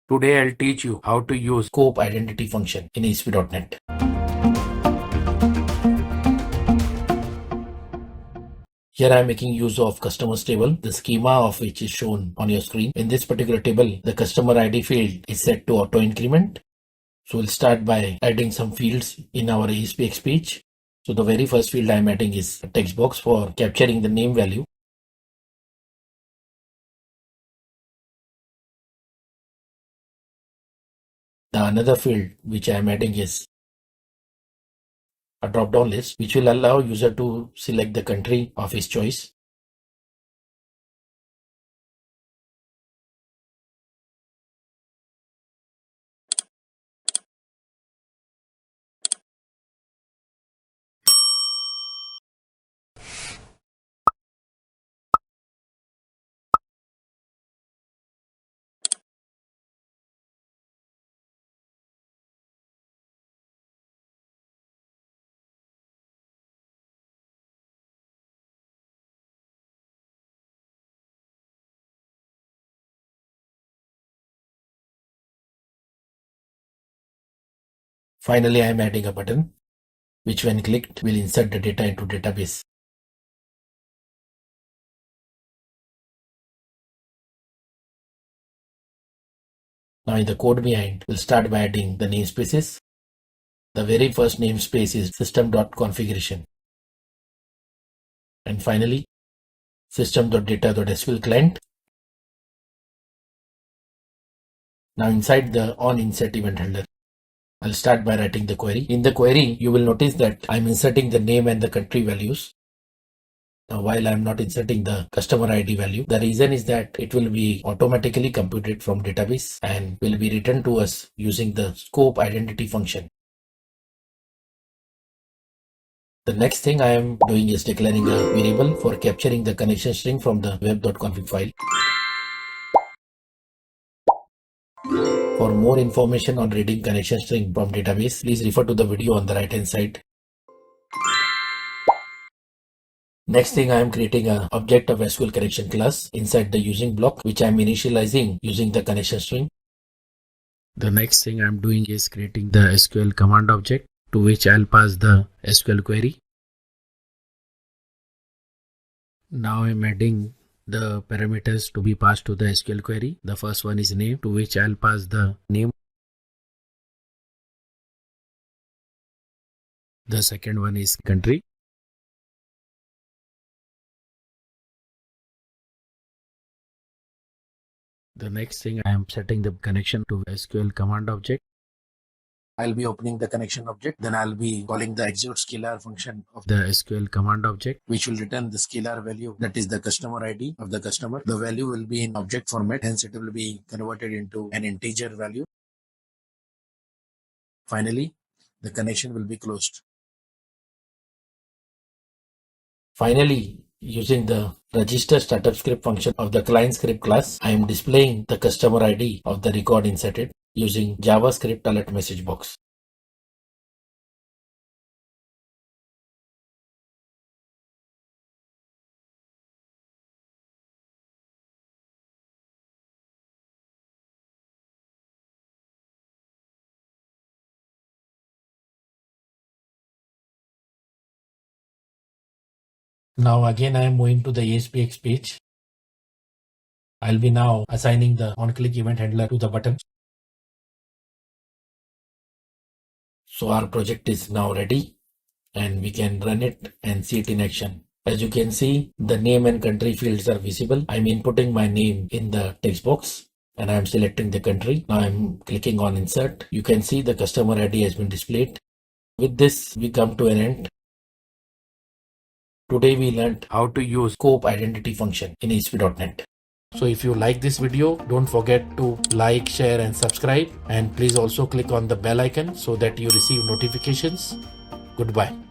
Today I'll teach you how to use scope identity function in ASP.NET. Here I am making use of customers table, the schema of which is shown on your screen. In this particular table, the customer ID field is set to auto increment. So we'll start by adding some fields in our ASPX page. So the very first field I am adding is a text box for capturing the name value. The another field which I am adding is a drop-down list which will allow user to select the country of his choice. Finally, I am adding a button which when clicked will insert the data into database. Now in the code behind, we'll start by adding the namespaces. The very first namespace is system.configuration. And finally, system.data.sql client. Now inside the onInsert event handler, I'll start by writing the query. In the query, you will notice that I'm inserting the name and the country values. Now, while I'm not inserting the customer ID value, the reason is that it will be automatically computed from database and will be returned to us using the scope identity function. The next thing I am doing is declaring a variable for capturing the connection string from the web.config file. For more information on reading connection string from database, please refer to the video on the right hand side. Next thing, I am creating an object of SQL connection class inside the using block, which I am initializing using the connection string. The next thing I am doing is creating the SQL command object to which I'll pass the SQL query. Now I'm adding the parameters to be passed to the SQL query. The first one is name, to which I'll pass the name. The second one is country. The next thing, I am setting the connection to SQL command object. I'll be opening the connection object, then I'll be calling the execute scalar function of the SQL command object, which will return the scalar value, that is the customer ID of the customer. The value will be in object format, hence it will be converted into an integer value. Finally, the connection will be closed. Finally, using the register startup script function of the client script class, I am displaying the customer ID of the record inserted using JavaScript alert message box. Now again I am moving to the ASPX page. I'll be now assigning the on-click event handler to the button. So our project is now ready and we can run it and see it in action. As you can see, the name and country fields are visible. I'm inputting my name in the text box and I'm selecting the country. Now I'm clicking on insert. You can see the customer ID has been displayed. With this, we come to an end. Today we learned how to use scope identity function in ASP.NET. So if you like this video, don't forget to like, share and subscribe, and please also click on the bell icon so that you receive notifications. Goodbye.